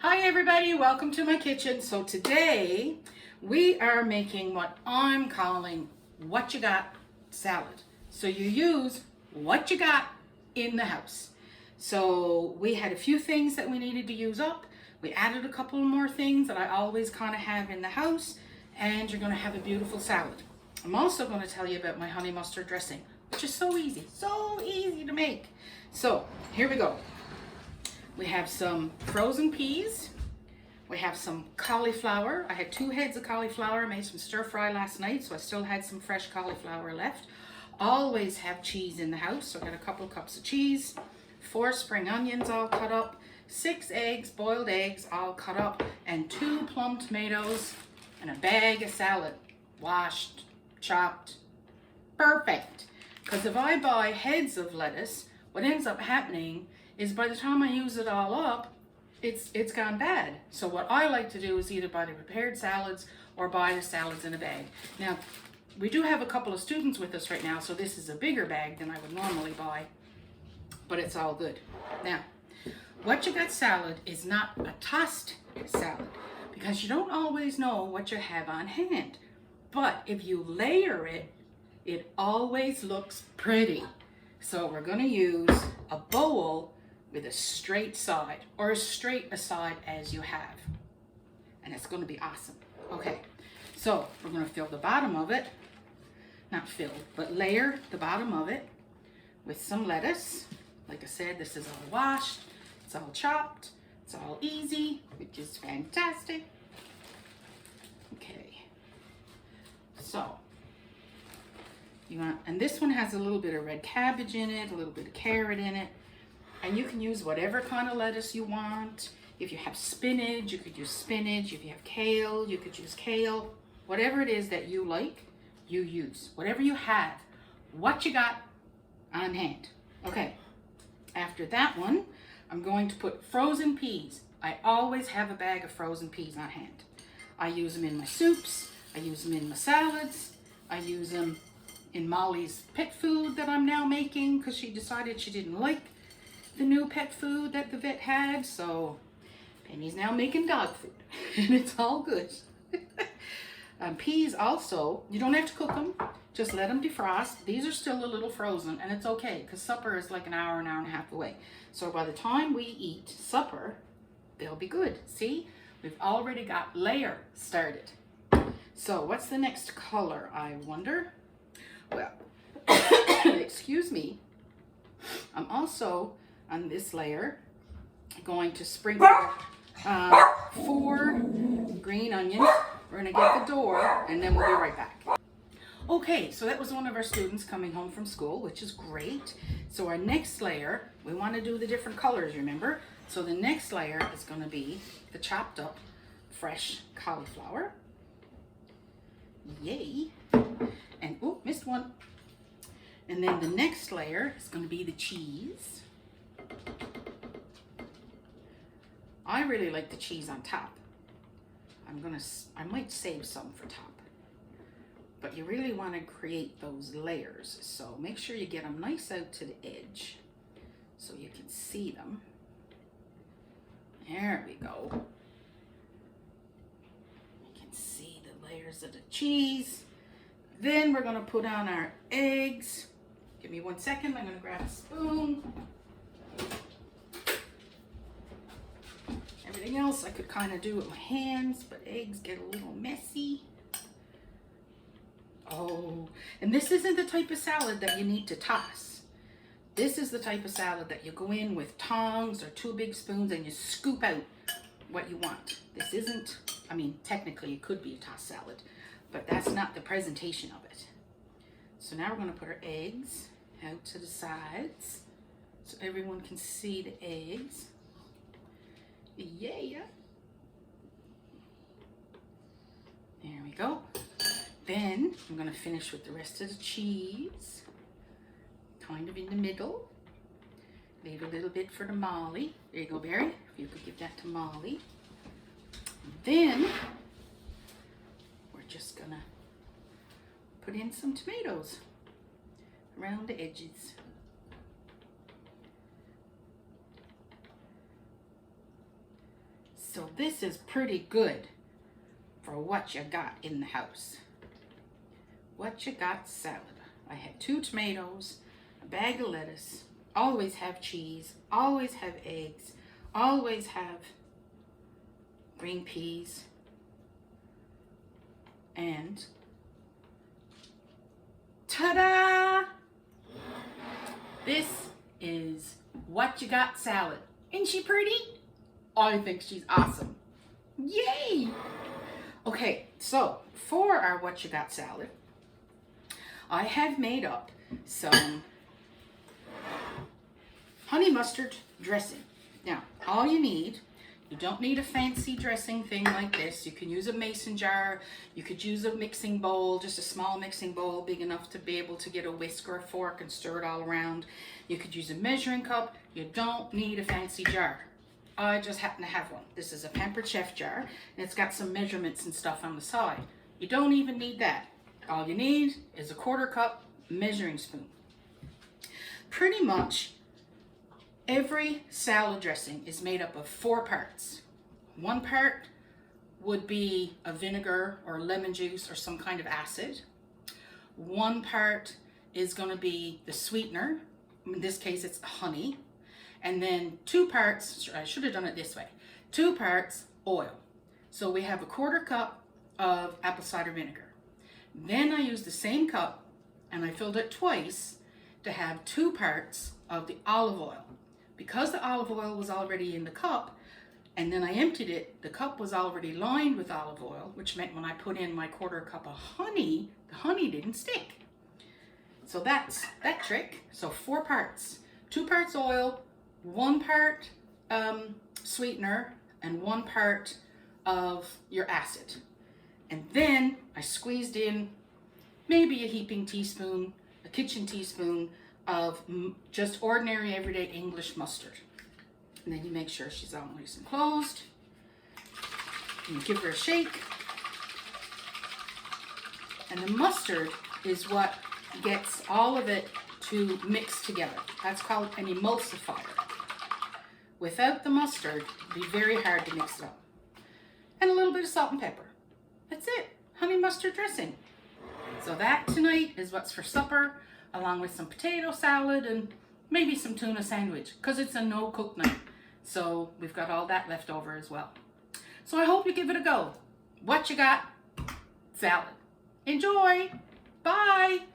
Hi everybody, welcome to my kitchen. So today we are making what I'm calling what you got salad. So you use what you got in the house. So we had a few things that we needed to use up. We added a couple more things that I always kind of have in the house, and you're going to have a beautiful salad. I'm also going to tell you about my honey mustard dressing, which is so easy to make. So here we go. We have some frozen peas. We have some cauliflower. I had 2 heads of cauliflower. I made some stir fry last night, so I still had some fresh cauliflower left. Always have cheese in the house, so I got a couple cups of cheese, 4 spring onions all cut up, 6 eggs, boiled eggs all cut up, and 2 plum tomatoes, and a bag of salad, washed, chopped. Perfect. Because if I buy heads of lettuce, what ends up happening is by the time I use it all up, it's gone bad. So what I like to do is either buy the prepared salads or buy the salads in a bag. Now, we do have a couple of students with us right now, so this is a bigger bag than I would normally buy, but it's all good. Now, what you got salad is not a tossed salad because you don't always know what you have on hand. But if you layer it, it always looks pretty. So we're going to use a bowl with a straight side, or as straight a side as you have. And it's going to be awesome. Okay, so we're going to fill the bottom of it, not fill, but layer the bottom of it with some lettuce. Like I said, this is all washed, it's all chopped, it's all easy, which is fantastic. Okay, so you want, and this one has a little bit of red cabbage in it, a little bit of carrot in it. And you can use whatever kind of lettuce you want. If you have spinach, you could use spinach. If you have kale, you could use kale. Whatever it is that you like, you use. Whatever you have, what you got on hand. Okay, after that one, I'm going to put frozen peas. I always have a bag of frozen peas on hand. I use them in my soups. I use them in my salads. I use them in Molly's pet food that I'm now making because she decided she didn't like the new pet food that the vet had, so Penny's now making dog food, and it's all good. Peas also, you don't have to cook them, just let them defrost. These are still a little frozen, and it's okay, because supper is like an hour and a half away. So by the time we eat supper, they'll be good. See, we've already got layer started. So what's the next color, I wonder? Well, excuse me, I'm also on this layer going to sprinkle 4 green onions. We're going to get the door and then we'll be right back. Okay, so that was one of our students coming home from school, which is great. So our next layer, we want to do the different colors, remember? So the next layer is going to be the chopped up fresh cauliflower. Yay. And, oh, missed one. And then the next layer is going to be the cheese. I really like the cheese on top. I might save some for top. But you really want to create those layers. So make sure you get them nice out to the edge so you can see them. There we go. You can see the layers of the cheese. Then we're going to put on our eggs. Give me 1 second. I'm going to grab a spoon. Everything else I could kind of do with my hands, but eggs get a little messy. Oh, and this isn't the type of salad that you need to toss. This is the type of salad that you go in with tongs or 2 big spoons and you scoop out what you want. This isn't, I mean, technically it could be a tossed salad, but that's not the presentation of it. So now we're going to put our eggs out to the sides so everyone can see the eggs. Yeah. There we go. Then I'm going to finish with the rest of the cheese. Kind of in the middle. Leave a little bit for the Molly. There you go, Barry. If you could give that to Molly. Then we're just going to put in some tomatoes around the edges. So this is pretty good for what you got in the house. What you got salad. I had 2 tomatoes, a bag of lettuce, always have cheese, always have eggs, always have green peas, and ta-da! This is what you got salad. Isn't she pretty? I think she's awesome. Yay! Okay, so for our what you got salad, I have made up some honey mustard dressing. Now, all you don't need a fancy dressing thing like this. You can use a mason jar. You could use a mixing bowl, just a small mixing bowl, big enough to be able to get a whisk or a fork and stir it all around. You could use a measuring cup. You don't need a fancy jar. I just happen to have one. This is a Pampered Chef jar, and it's got some measurements and stuff on the side. You don't even need that. All you need is a 1/4 cup measuring spoon. Pretty much every salad dressing is made up of 4 parts. 1 part would be a vinegar or lemon juice or some kind of acid. 1 part is going to be the sweetener. In this case, it's honey. And then 2 parts, I should have done it this way, 2 parts oil. So we have a 1/4 cup of apple cider vinegar. Then I used the same cup and I filled it twice to have 2 parts of the olive oil. Because the olive oil was already in the cup, and then I emptied it, the cup was already lined with olive oil, which meant when I put in my 1/4 cup of honey, the honey didn't stick. So that's that trick. So 4 parts, 2 parts oil, 1 part sweetener, and 1 part of your acid. And then I squeezed in maybe a heaping teaspoon, a kitchen teaspoon of just ordinary everyday English mustard. And then you make sure she's all nice and closed. And you give her a shake. And the mustard is what gets all of it to mix together. That's called an emulsifier. Without the mustard, it'd be very hard to mix it up. And a little bit of salt and pepper. That's it. Honey mustard dressing. So that tonight is what's for supper, along with some potato salad and maybe some tuna sandwich, because it's a no-cook night. So we've got all that left over as well. So I hope you give it a go. What you got? Salad. Enjoy. Bye.